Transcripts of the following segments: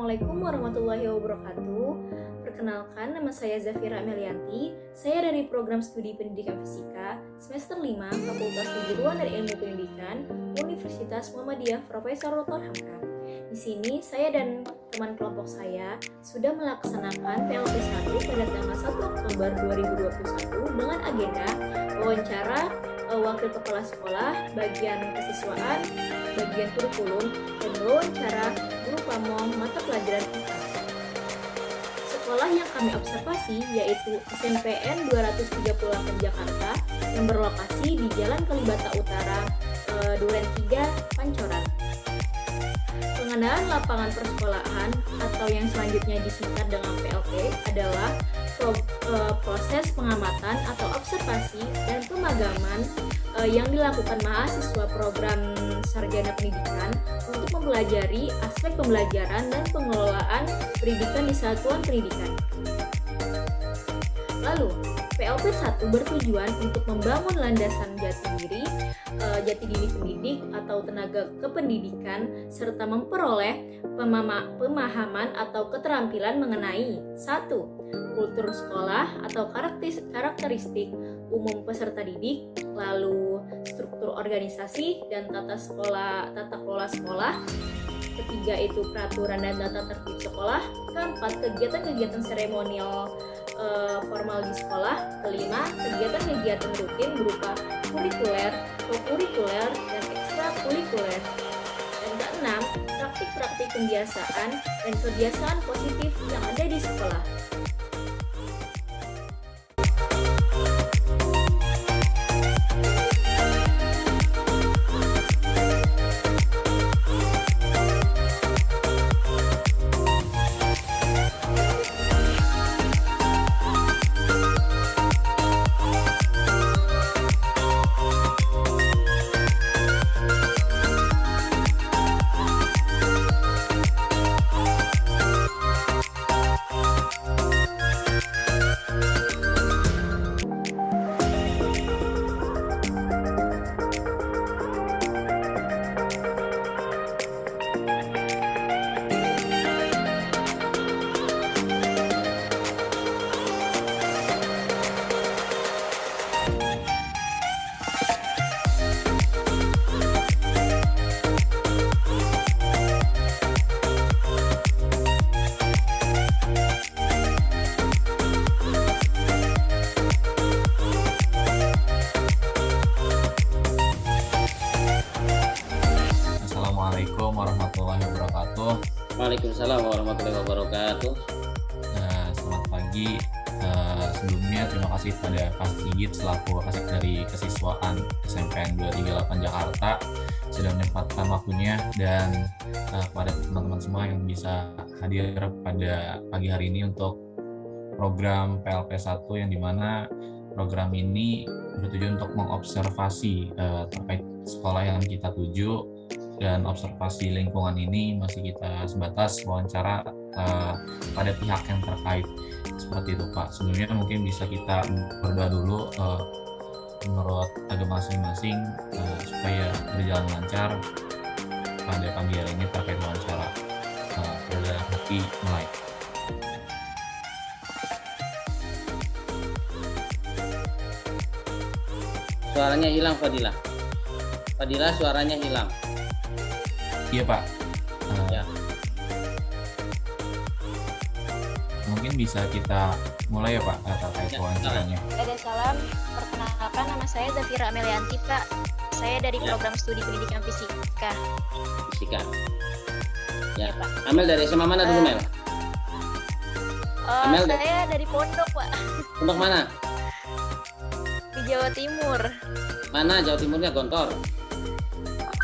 Assalamualaikum warahmatullahi wabarakatuh. Perkenalkan, nama saya Zafira Melianti. Saya dari program studi pendidikan fisika semester 5 Fakultas Keguruan dan Ilmu Pendidikan Universitas Muhammadiyah Profesor Dr. Hamka. Di sini saya dan teman kelompok saya sudah melaksanakan PLP 1 pada tanggal 1 Oktober 2021 dengan agenda wawancara wakil kepala sekolah, bagian kesiswaan, bagian kurikulum, dan wawancara guru pamong mata pelajaran IPA. Sekolah yang kami observasi yaitu SMPN 238 Jakarta yang berlokasi di Jalan Kalibata Utara, Duren 3, Pancoran. Pengadaan lapangan persekolahan atau yang selanjutnya disingkat dengan PLP adalah proses pengamatan atau observasi dan pemagaman yang dilakukan mahasiswa program sarjana pendidikan untuk mempelajari aspek pembelajaran dan pengelolaan pendidikan di satuan pendidikan. Lalu, PLP 1 bertujuan untuk membangun landasan jati diri pendidik atau tenaga kependidikan serta memperoleh pemahaman atau keterampilan mengenai 1. Kultur sekolah atau karakteristik umum peserta didik, lalu struktur organisasi dan tata kelola sekolah. Ketiga itu peraturan dan tata tertib sekolah. Keempat, kegiatan-kegiatan seremonial formal di sekolah. Kelima, kegiatan-kegiatan rutin berupa kurikuler, kokurikuler, dan ekstrakurikuler. Dan keenam, praktik-praktik pembiasaan dan kebiasaan positif yang ada di sekolah. Assalamualaikum warahmatullahi wabarakatuh. Waalaikumsalam warahmatullahi wabarakatuh. Selamat pagi. Sebelumnya terima kasih pada Pak Sigit selaku Kasih dari Kesiswaan SMPN 238 Jakarta sudah menyempatkan waktunya, dan kepada teman-teman semua yang bisa hadir pada pagi hari ini untuk program PLP 1 yang dimana program ini bertujuan untuk mengobservasi terkait sekolah yang kita tuju, dan observasi lingkungan ini masih kita sebatas wawancara pada pihak yang terkait. Seperti itu Pak. Sebelumnya mungkin bisa kita berdoa dulu menurut agama masing-masing supaya berjalan lancar pada pagi hari ini terkait wawancara. Dalam hati mulai. Suaranya hilang Fadilah. Fadilah suaranya hilang. Iya Pak. Ya. Mungkin bisa kita mulai ya Pak terkait wawancaranya. Salam, perkenalkan nama saya Zafira Melianti Pak. Saya dari program studi pendidikan fisika. Fisika. Ya, Pak. Amel dari SMA mana dulu Mel? Amel saya dari Pondok Pak. Pondok mana? Di Jawa Timur. Mana Jawa Timurnya? Gontor?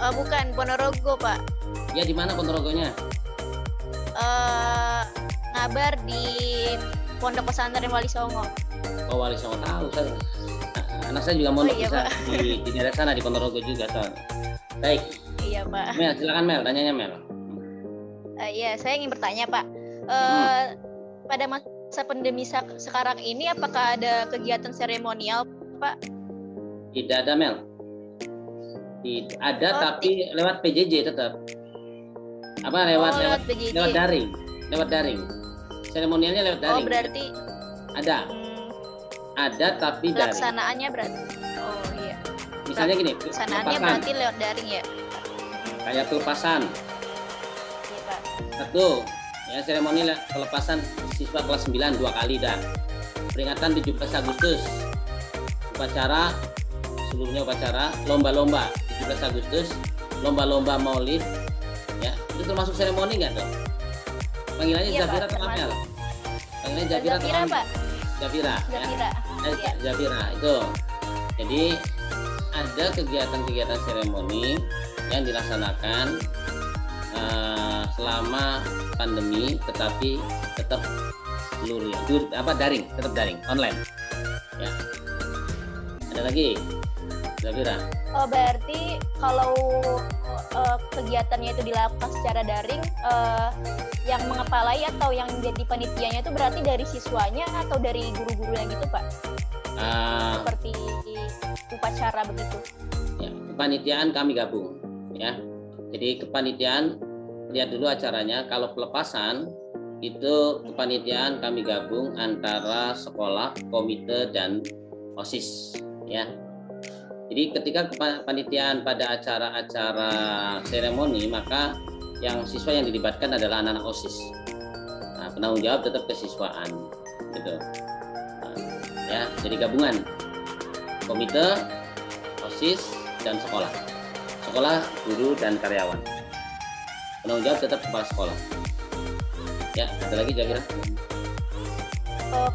Bukan, Ponorogo Pak. Ya di mana Ponorogonya? Ngabar di Pondok Pesantren Wali Songo. Oh Wali Songo tahu saya. Anak saya juga mondok iya, di daerah sana di Ponorogo juga Ton. Baik. Iya Pak. Mel silakan Mel, tanyanya Mel. Iya, saya ingin bertanya Pak. Pada masa pandemi sekarang ini apakah ada kegiatan seremonial Pak? Tidak ada Mel. Ada tapi lewat PJJ tetap. Lewat PJJ. daring. lewat daring. Seremonialnya lewat daring. Oh, berarti Ada tapi daring. pelaksanaannya berarti. Oh iya. Misalnya gini, Pelaksanaannya pelepasan. berarti lewat daring ya. Kayak pelepasan. Iya, Pak. Satu, ya seremoni pelepasan siswa kelas 9 2 kali dah. Peringatan 17 Agustus. Upacara, seluruhnya upacara, lomba-lomba 17 Agustus, lomba-lomba Maulid. Ya, itu termasuk seremoni nggak tuh? Panggilannya Iya, Zafira Pak, atau Amel? Panggilannya Zafira atau Zafira, Amel? Pak. Zafira. Ya. Zafira. Iya. Zafira itu. Jadi ada kegiatan-kegiatan seremoni yang dilaksanakan selama pandemi, tetapi tetap daring, tetap daring, online. Ya. Ada lagi, Zafira? Oh, berarti kalau kegiatannya itu dilakukan secara daring, yang mengepalai atau yang jadi panitianya itu berarti dari siswanya atau dari guru-gurunya gitu, Pak? Seperti upacara begitu. Ya, kepanitiaan kami gabung, ya. Jadi kepanitiaan, lihat dulu acaranya. Kalau pelepasan itu kepanitiaan kami gabung antara sekolah, komite, dan OSIS, ya. Jadi ketika kepanitiaan pada acara-acara seremoni, maka yang siswa yang dilibatkan adalah anak-anak OSIS. Nah, penanggung jawab tetap kesiswaan, gitu. Nah, ya, jadi gabungan komite, OSIS, dan sekolah. Sekolah, guru, dan karyawan. Penanggung jawab tetap kepala sekolah. Ya, ada lagi Zafira?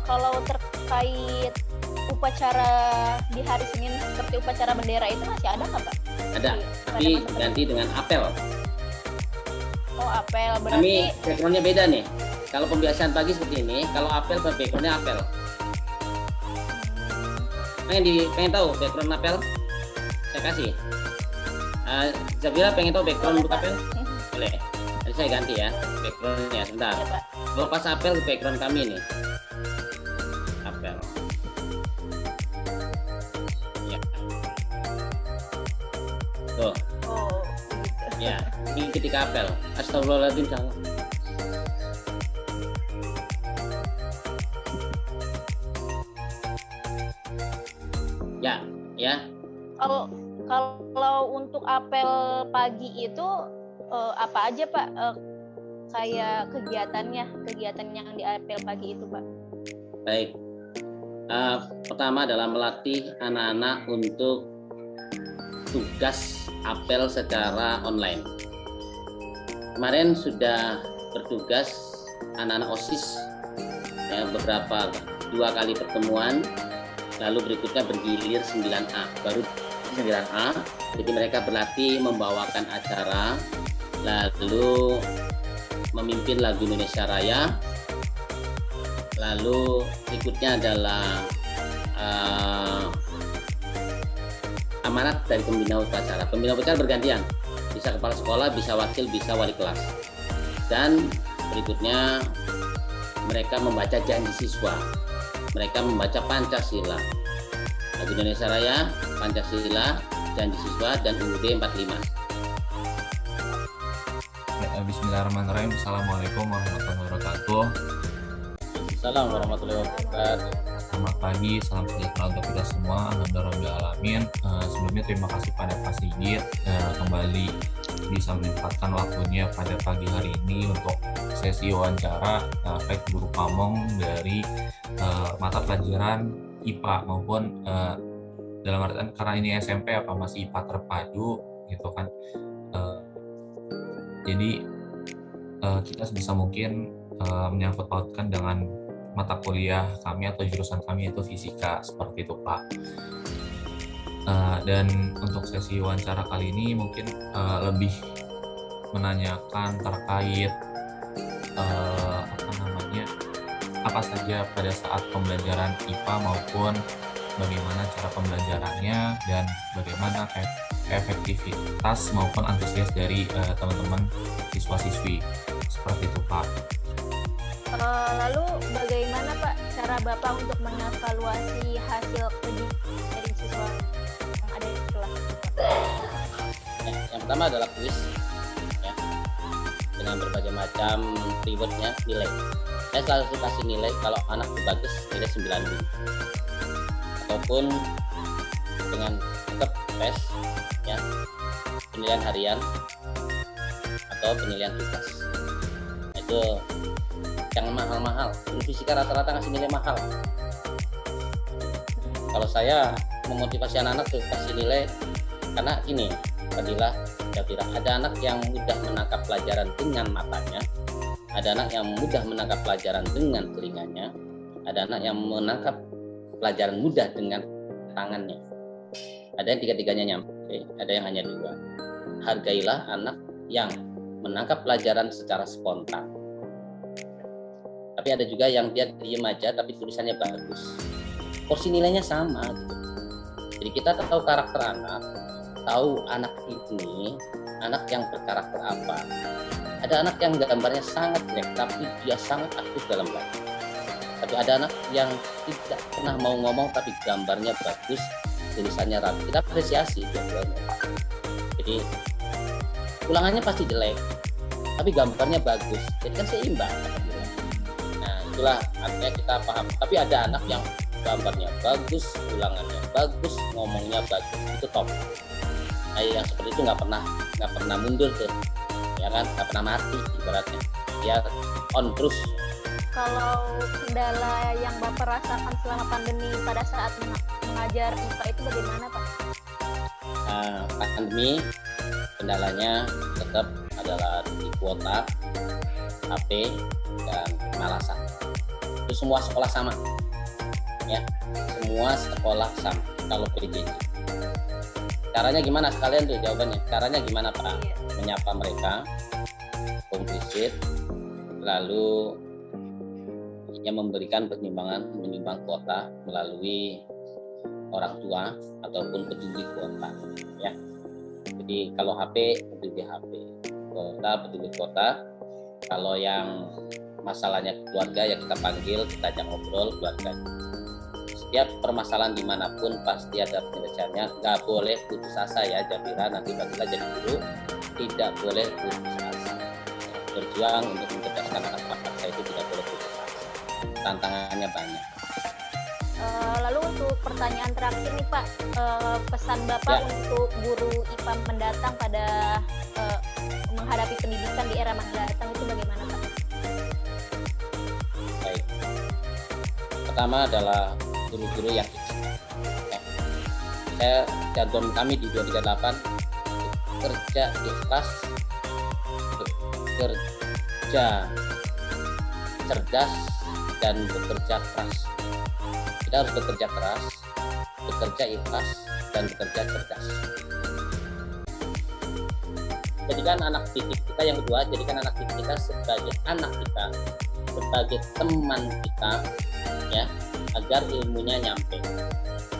Kalau terkait upacara di hari Senin seperti upacara bendera itu masih ada nggak, Pak? Ada, tapi ganti dengan apel. Oh, apel Kami berarti. backgroundnya beda nih. Kalau pembiasaan pagi seperti ini, kalau apel backgroundnya apel. Pengen tahu background apel? Saya kasih. Zafira pengen tahu background untuk apel? Boleh. Nanti saya ganti ya backgroundnya sebentar. Ya, Pak. Kalau pas apel background kami nih. Apel. Ya. Tuh. Oh, begitu. Ya, ini ketika apel. Astagfirullahaladzim, salah. Ya, ya. Kalau untuk apel pagi itu apa aja, Pak? Kayak kegiatan yang di apel pagi itu, Pak? Baik. Pertama adalah melatih anak-anak untuk tugas apel secara online. Kemarin sudah bertugas anak-anak OSIS, ya, beberapa 2 kali pertemuan, lalu berikutnya bergilir 9A, baru 9A. Jadi mereka berlatih membawakan acara, lalu memimpin lagu Indonesia Raya, lalu berikutnya adalah amanat dari pembina upacara. Pembina upacara bergantian, bisa kepala sekolah, bisa wakil, bisa wali kelas. Dan berikutnya mereka membaca janji siswa, mereka membaca Pancasila, lagu Indonesia Raya, Pancasila, janji siswa, dan UUD 45. Bismillahirrahmanirrahim. Assalamualaikum warahmatullahi wabarakatuh. Assalamualaikum warahmatullahi wabarakatuh. Selamat pagi, salam sejahtera untuk kita semua. Alhamdulillahirrahmanirrahim. Sebelumnya terima kasih pada Pak Sigit kembali bisa menyempatkan waktunya pada pagi hari ini untuk sesi wawancara baik guru pamong dari mata pelajaran IPA maupun dalam artian karena ini SMP masih IPA terpadu gitu kan. Jadi kita sebisa mungkin menyangkut pautkan dengan mata kuliah kami atau jurusan kami itu fisika, seperti itu Pak. Dan untuk sesi wawancara kali ini mungkin lebih menanyakan terkait apa saja pada saat pembelajaran IPA maupun bagaimana cara pembelajarannya dan bagaimana efektivitas maupun antusias dari teman-teman siswa-siswi, seperti itu Pak. Lalu bagaimana Pak cara Bapak untuk mengevaluasi hasil uji dari siswa yang ada di kelas? Ya, yang pertama adalah kuis. Ya. dengan berbagai macam rewardnya, nilai. Saya selalu kasih nilai kalau anak itu bagus, nilai 9 ataupun dengan tetap tes ya, penilaian harian atau penilaian tugas. Itu yang mahal-mahal. Guru fisika rata-rata ngasih nilai mahal. Kalau saya memotivasi anak-anak tuh kasih nilai, karena ini Fadilah, Jafira, ada anak yang mudah menangkap pelajaran dengan matanya, ada anak yang mudah menangkap pelajaran dengan telinganya, ada anak yang menangkap pelajaran mudah dengan tangannya. Ada yang tiga-tiganya nyampe, ada yang hanya 2. Hargailah anak yang menangkap pelajaran secara spontan. Tapi ada juga yang dia diem aja tapi tulisannya bagus. Porsi nilainya sama gitu. Jadi kita tahu karakter anak, tahu anak ini anak yang berkarakter apa. Ada anak yang gambarnya sangat jelek tapi dia sangat aktif dalam belajar. Tapi ada anak yang tidak pernah mau ngomong tapi gambarnya bagus, tulisannya rapi. Kita apresiasi dua-duanya. Jadi ulangannya pasti jelek tapi gambarnya bagus. Jadi kan seimbang. Nah, itulah artinya kita paham. Tapi ada anak yang gambarnya bagus, ulangannya bagus, ngomongnya bagus, itu top. Nah, yang seperti itu nggak pernah mundur tuh, ya kan, nggak pernah mati ibaratnya, ya on terus. Kalau kendala yang Bapak rasakan selama pandemi pada saat mengajar IPA itu bagaimana, Pak? Pandemi kendalanya tetap adalah di kuota, HP, dan kemalasan. Itu semua sekolah sama. Ya, semua sekolah sama kalau PJJ. Caranya gimana sekalian tuh jawabannya? Caranya gimana Pak? Menyapa mereka, komplisit, lalu yang memberikan menyumbang kuota melalui orang tua ataupun peduli kuota. Ya, jadi kalau HP peduli HP, kuota peduli kuota. Kalau yang masalahnya keluarga ya kita panggil, kita ajak ngobrol keluarga. Setiap permasalahan dimanapun pasti ada penyelesaiannya. Nggak boleh putus asa ya Jafira, nanti Fadilah jadi guru, tidak boleh putus asa. Berjuang untuk mencerdaskan anak bangsa itu tidak boleh putus asa. Tantangannya banyak. Lalu untuk pertanyaan terakhir nih Pak, pesan Bapak untuk guru IPA mendatang pada menghadapi pendidikan di era mendatang itu bagaimana Pak? Baik. Pertama adalah guru-guru yang ya. Saya jargon kami di 238 kerja ikhlas, bekerja cerdas, dan bekerja keras. Kita harus bekerja keras, bekerja ikhlas, dan bekerja cerdas. Jadikan anak didik kita yang kedua, jadikan anak didik kita sebagai anak kita, sebagai teman kita, ya, agar ilmunya nyampe.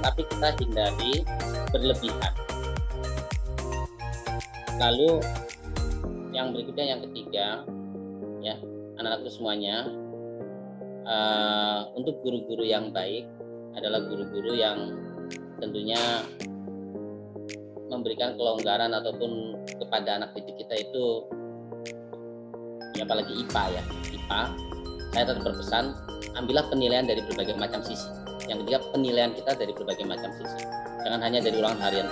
Tapi kita hindari berlebihan. Lalu yang berikutnya, yang ketiga, ya, anak-anak semuanya, untuk guru-guru yang baik adalah guru-guru yang tentunya memberikan kelonggaran ataupun kepada anak didik kita itu, ya, apalagi IPA ya, IPA. Saya tetap berpesan, ambillah penilaian dari berbagai macam sisi. Yang ketiga, penilaian kita dari berbagai macam sisi. Jangan hanya dari ulangan harian.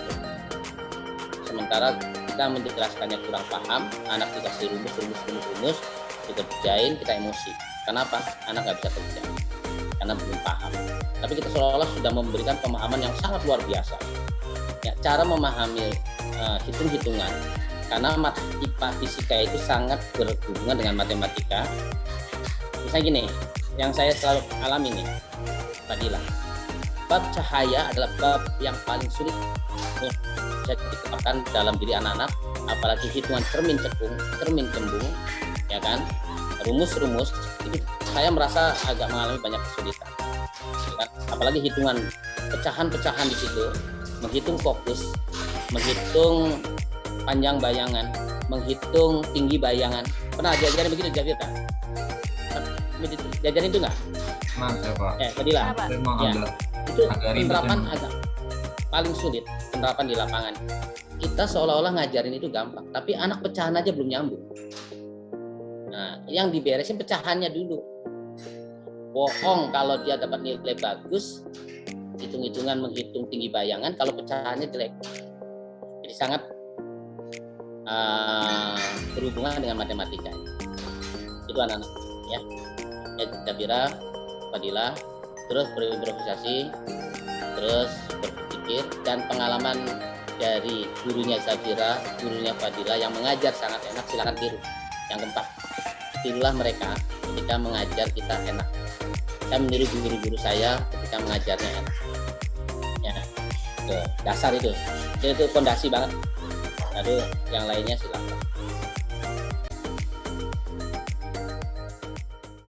Sementara kita menjelaskannya kurang paham, anak dikasih rumus, kita kerjain, kita emosi. Kenapa? Anak nggak bisa kerja karena belum paham. Tapi kita seolah-olah sudah memberikan pemahaman yang sangat luar biasa. Ya, cara memahami hitung-hitungan, karena IPA fisika itu sangat berhubungan dengan matematika. Misalnya gini, yang saya selalu alami nih, Fadilah, bab cahaya adalah bab yang paling sulit bisa diterapkan dalam diri anak-anak, apalagi hitungan cermin cekung, cermin cembung, ya kan, rumus-rumus itu saya merasa agak mengalami banyak kesulitan, ya kan? Apalagi hitungan pecahan-pecahan di situ, menghitung fokus, menghitung panjang bayangan, menghitung tinggi bayangan. Pernah diajarin begitu Jafir kan? Diajarin itu nggak? Nah, saya Pak. Fadilah. Memang Ya, itu agak penerapan ribet, agak paling sulit, penerapan di lapangan. Kita seolah-olah ngajarin itu gampang, tapi anak pecahan aja belum nyambung. yang diberesin pecahannya dulu. Bohong kalau dia dapat nilai bagus, hitung-hitungan menghitung tinggi bayangan kalau pecahannya jelek. Jadi sangat berhubungan dengan matematika. Itu anak-anak ya. Zafira, Fadila, terus berimprovisasi, terus berpikir, dan pengalaman dari gurunya Zafira, gurunya Fadila yang mengajar sangat enak, silakan tiru. Yang keempat, tirulah mereka ketika mengajar kita enak. Saya meniru guru-guru saya ketika mengajarnya enak. Ya, itu dasar itu fondasi banget. Lalu yang lainnya silakan.